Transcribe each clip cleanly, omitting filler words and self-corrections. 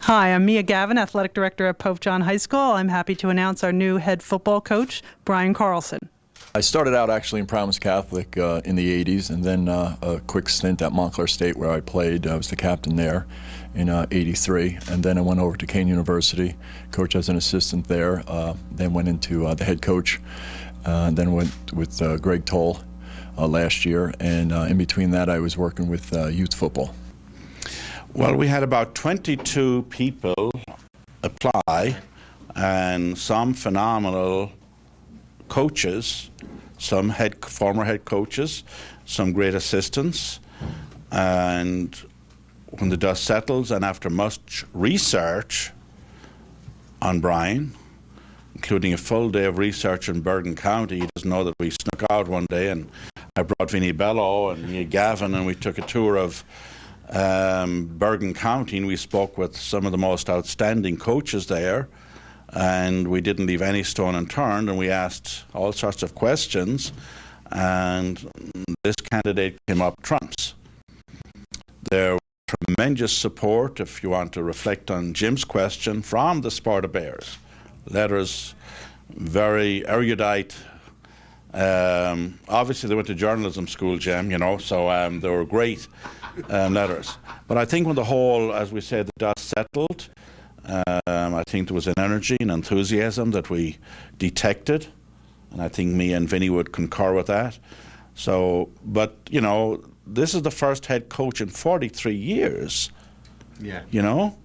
Hi, I'm Mia Gavin, Athletic Director at Pope John High School. I'm happy to announce our new head football coach, Brian Carlson. I started out actually in Promise Catholic in the 80s, and then a quick stint at Montclair State where I played. I was the captain there in 83, and then I went over to Kane University, coached as an assistant there, then went into the head coach, and then went with Greg Toll last year, and in between that I was working with youth football. Well, we had about 22 people apply, and some phenomenal coaches, some former head coaches, some great assistants. And when the dust settles, and after much research on Brian, including a full day of research in Bergen County, he doesn't know that we snuck out one day and I brought Vinnie Bello and Mia Gavin, and we took a tour of Bergen County, and we spoke with some of the most outstanding coaches there, and we didn't leave any stone unturned, and we asked all sorts of questions, and this candidate came up trumps. There was tremendous support, if you want to reflect on Jim's question, from the Sparta Bears. Letters, very erudite. Obviously they went to journalism school, Jim, you know, so they were great letters. But I think when the whole, as we said, the dust settled, I think there was an energy and enthusiasm that we detected, and I think me and Vinny would concur with that. So, but, you know, this is the first head coach in 43 years. Yeah. You know?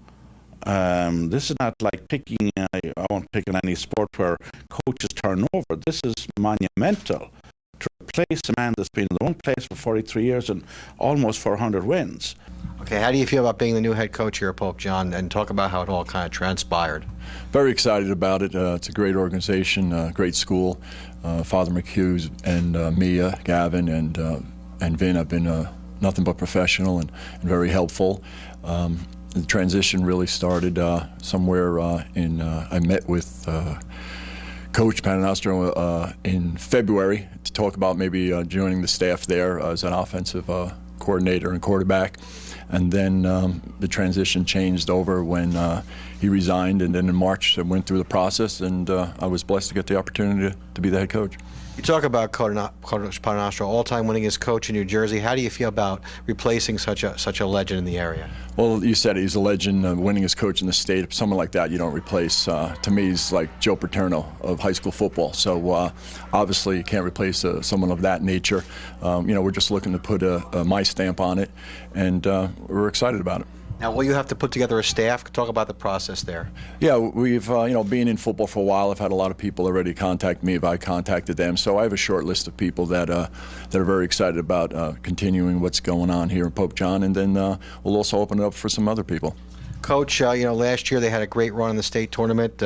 This is not like picking, I won't pick on any sport where coaches turn over. This is monumental to replace a man that's been in the one place for 43 years and almost 400 wins. Okay, how do you feel about being the new head coach here at Pope John, and talk about how it all kind of transpired? Very excited about it. It's a great organization, great school. Father McHughes and Mia, Gavin, and Vin have been nothing but professional and very helpful. The transition really started somewhere I met with Coach Paternostro in February to talk about maybe joining the staff there as an offensive coordinator and quarterback. And then the transition changed over when he resigned, and then in March I went through the process, and I was blessed to get the opportunity to be the head coach. You talk about Coach Paternostro, all-time winningest coach in New Jersey. How do you feel about replacing such a legend in the area? Well, you said he's a legend, winningest coach in the state. Someone like that you don't replace. To me, he's like Joe Paterno of high school football. So obviously you can't replace someone of that nature. You know, we're just looking to put my stamp on it, and we're excited about it. Now, will you have to put together a staff? Talk about the process there. Yeah, we've, you know, being in football for a while, I've had a lot of people already contact me if I contacted them. So I have a short list of people that are very excited about continuing what's going on here in Pope John, and then we'll also open it up for some other people. Coach, you know, last year they had a great run in the state tournament,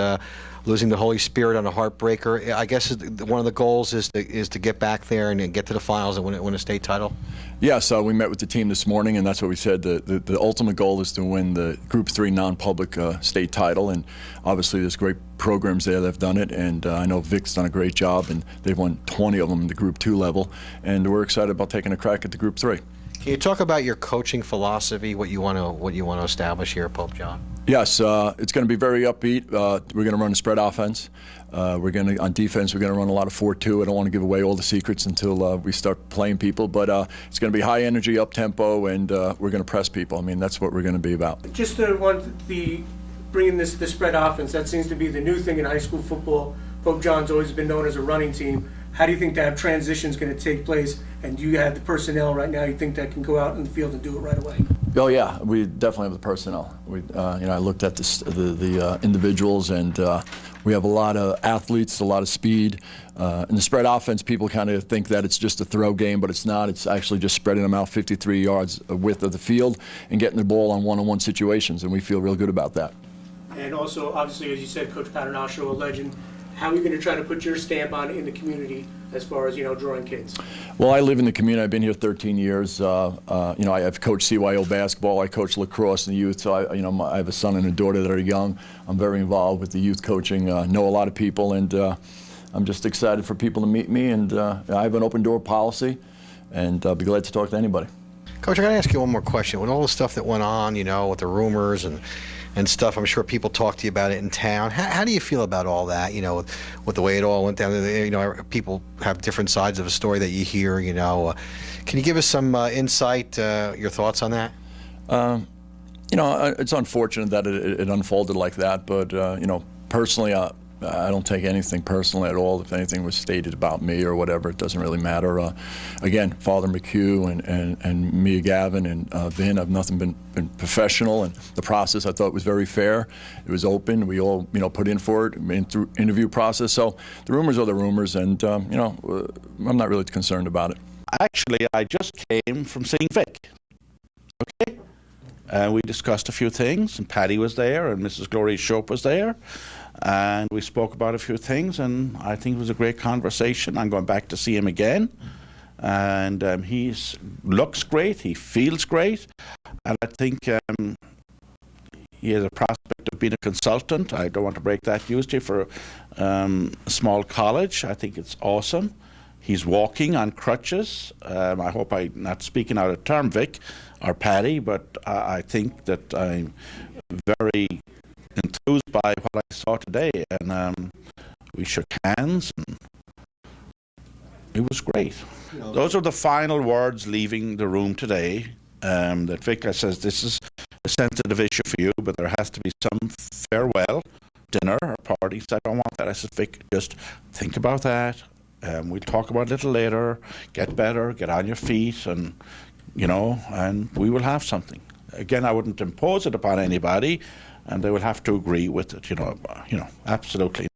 losing the Holy Spirit on a heartbreaker. I guess one of the goals is to get back there and get to the finals and win a state title. Yeah, so we met with the team this morning, and that's what we said. The ultimate goal is to win the Group 3 non-public state title, and obviously there's great programs there that have done it, and I know Vic's done a great job, and they've won 20 of them in the Group 2 level, and we're excited about taking a crack at the Group 3. Can you talk about your coaching philosophy, what you want to establish here at Pope John? Yes, it's going to be very upbeat. We're going to run a spread offense. On defense, we're going to run a lot of 4-2. I don't want to give away all the secrets until we start playing people, but it's going to be high energy, up tempo, and we're going to press people. I mean, that's what we're going to be about. Just bringing the spread offense, that seems to be the new thing in high school football. Pope John's always been known as a running team. How do you think that transition is going to take place? And do you have the personnel right now you think that can go out in the field and do it right away? Oh yeah, we definitely have the personnel. We, you know, I looked at the individuals, and we have a lot of athletes, a lot of speed. In the spread offense, people kind of think that it's just a throw game, but it's not. It's actually just spreading them out 53 yards width of the field and getting the ball on one-on-one situations, and we feel real good about that. And also, obviously, as you said, Coach Paternostro, a legend. How are you going to try to put your stamp on it in the community as far as, you know, drawing kids? Well, I live in the community. I've been here 13 years. You know, I have coached CYO basketball. I coach lacrosse in the youth. So, I have a son and a daughter that are young. I'm very involved with the youth coaching. Know a lot of people, and I'm just excited for people to meet me. And I have an open door policy, and I'll be glad to talk to anybody. Coach, I got to ask you one more question. With all the stuff that went on, you know, with the rumors and and stuff. I'm sure people talk to you about it in town. How do you feel about all that? You know, with the way it all went down. You know, people have different sides of a story that you hear. You know, can you give us some insight, your thoughts on that? You know, it's unfortunate that it unfolded like that, but you know, personally, I don't take anything personally at all. If anything was stated about me or whatever, it doesn't really matter. Again, Father McHugh and Mia Gavin and Vin have nothing been professional, and the process I thought was very fair. It was open. We all, you know, put in for it through interview process. So the rumors are the rumors, and you know, I'm not really concerned about it. Actually, I just came from seeing Vic. Okay. We discussed a few things, and Patty was there, and Mrs. Gloria Shope was there, and we spoke about a few things, and I think it was a great conversation. I'm going back to see him again, and he looks great, he feels great, and I think he has a prospect of being a consultant. I don't want to break that news to you for a small college. I think it's awesome. He's walking on crutches. I hope I'm not speaking out of term, Vic or Patty, but I think that I'm very enthused by what I saw today. And we shook hands, and it was great. Those are the final words leaving the room today. That Vic says, this is a sensitive issue for you, but there has to be some farewell dinner or parties. I don't want that. I said, Vic, just think about that. We'll talk about it a little later. Get better, get on your feet, and you know, and we will have something. Again, I wouldn't impose it upon anybody, and they will have to agree with it. You know, absolutely.